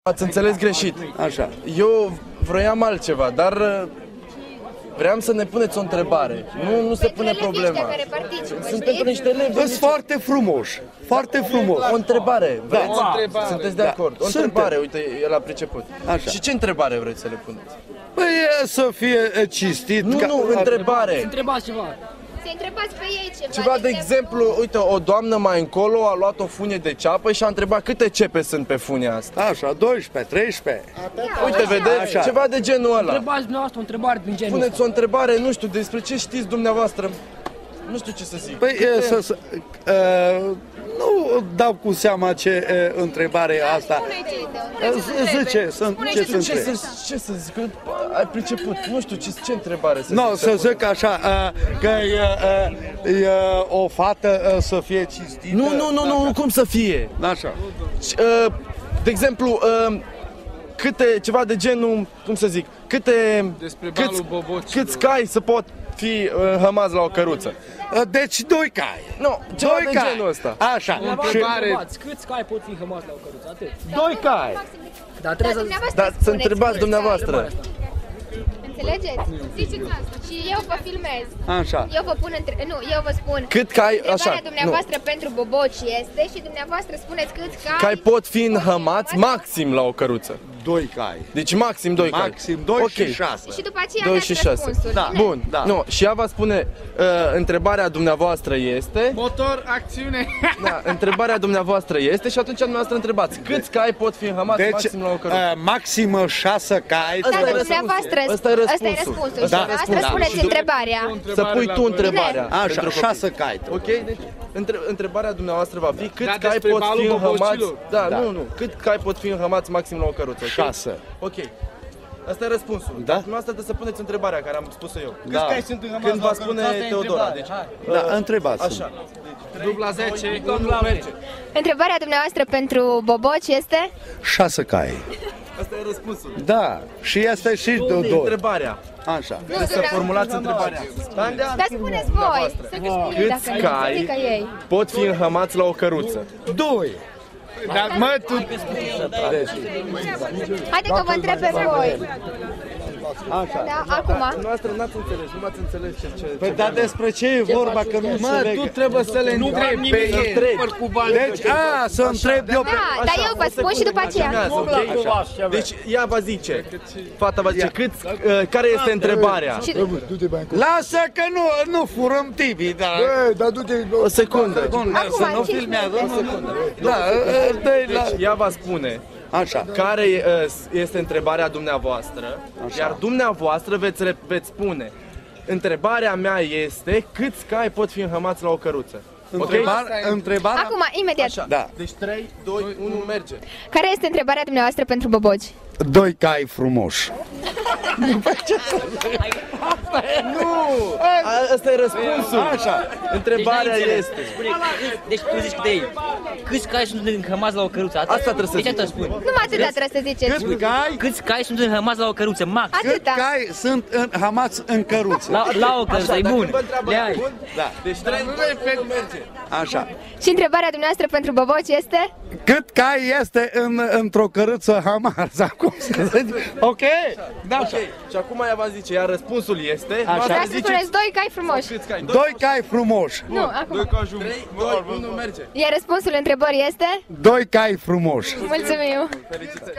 Ați înțeles greșit. Așa. Eu vroiam altceva, dar vreau să ne puneți o întrebare. Nu se pune problema. Sunt pentru niște elevi. Sunt foarte frumoși. Foarte frumos. O întrebare. Vreți? Da. Sunteți de acord? O întrebare, uite, el a priceput. Așa. Și ce întrebare vreți să le puneți? Păi să fie cinstit. Nu, întrebare. Întrebați ceva. Să întrebați pe ei ceva. Ceva de exemplu, uite, o doamnă mai încolo a luat o funie de ceapă și a întrebat câte cepe sunt pe funia asta. Așa, 12, 13. Uite, vedeți? Așa. Ceva de genul ăla. Întrebați dumneavoastră o întrebare din genul Puneți o întrebare, nu știu, despre ce știți dumneavoastră. Nu știu ce să zic. Păi nu dau cu seama ce întrebare e asta. Zice, Ce să zic? Că ai priceput. Nu știu ce întrebare să zic. Nu, să zic așa, că e o fată să fie cinstită. Nu, cum să fie? Așa. De exemplu, ceva de genul, cum să zic, câți cai să pot fi înhămați la o căruță? Deci 2 cai. Nu, ceva de cai. genul ăsta. Așa. Câți cai pot fi înhămați la o căruță? Atât. 2 cai. Dar trebuie Dar să întrebați dumneavoastră. Înțelegeți? Ziceți asta. Și eu vă filmez. Așa. Eu vă pun eu vă spun. Cât cai, Întrebarea așa, dumneavoastră pentru boboci este și dumneavoastră spuneți câți cai pot fi înhămați maxim la o căruță. 2 cai. Deci maxim 2 cai. Maxim 2 și 6. Și după aceea 2 dați și 6. răspunsuri. Da. Bine? Bun, Da. nu, și ea va spune, întrebarea dumneavoastră este... Motor, acțiune. Da, întrebarea dumneavoastră este și atunci dumneavoastră întrebați, câți cai pot fi înhămați Deci, maxim la o căruță? maximă 6 cai. Asta e Dumneavoastră, Ăsta e ăsta e răspunsul. răspunsul. Ăsta Și e dumneavoastră răspunsul. spuneți Și întrebarea. Să pui tu întrebarea. Așa, pentru copii. 6 cai. Ok, deci întrebarea dumneavoastră va fi câți Da, cai despre pot fi balul înhămați... bobocilor. Da, Da. nu, cât cai pot fi înhămați maxim la o căruță, ok? 6. Ok. Asta e răspunsul. Da? Dumneavoastră trebuie să puneți întrebarea care am spus-o eu. Da. Când va spune Teodora. Deci, Da, întrebați. așa. Dubla 10. Merge. Întrebarea dumneavoastră pentru boboci este? 6 cai. Asta e răspunsul. Da, și este și 2. Întrebarea. Așa. Trebuie să formulați întrebarea. Dar spuneți voi, să câștigă Câți dacă cai nu, să zică ei. pot fi înhămați la o căruță? 2. Dar mă, tu... Haide că vă întreb pe voi. Așa. Da, acum. Noastră n-ați înțeles, nu m-ați înțeles ce... Păi dar despre ce e vorba că nu înțeleg? Tu trebuie să le întrebi pe ei. Deci, să întreb eu pe... Da, dar eu vă spun și după aceea. Deci ea va zice, fata va zice, care este întrebarea? Și- Lasă că nu furăm tibii, dar... O secundă. Bun, să nu 5 filmează. minute. Da, dă-i la... Deci ea va spune Așa. care este întrebarea dumneavoastră, iar dumneavoastră veți spune, întrebarea mea este câți cai pot fi înhămați la o căruță? Întrebarea... Acum, imediat. Așa. Da. Deci 3, 2, 1, merge. Care este întrebarea dumneavoastră pentru boboci? 2 cai frumoși. Asta e răspunsul. Așa. Întrebarea este. Deci tu zici de ei. Câți cai sunt înhămați la o căruță? Asta trebuie să deci zic. atât spun. Numai atâta trebuie să ziceți. Câți cai sunt înhămați la o căruță? Max. Cât Atâta. cai sunt înhămați în căruță? La o căruță, e bun. Le ai. Bun? Da. Deci 3, 2, 1, merge. Așa. Și întrebarea dumneavoastră pentru boboci este? Cât cai este într-o căruță hamar? Sau cum să zic? Ok? Da, așa. Ok. Și acum ea va zice, iar răspunsul este... Așa. Vreau să spuneți 2 cai frumoși. Câți cai? 2 cai frumoși. Nu, acum. 3, 2, 1, merge. Iar răspunsul întrebării este? 2 cai frumoși. Mulțumim! Felicitări.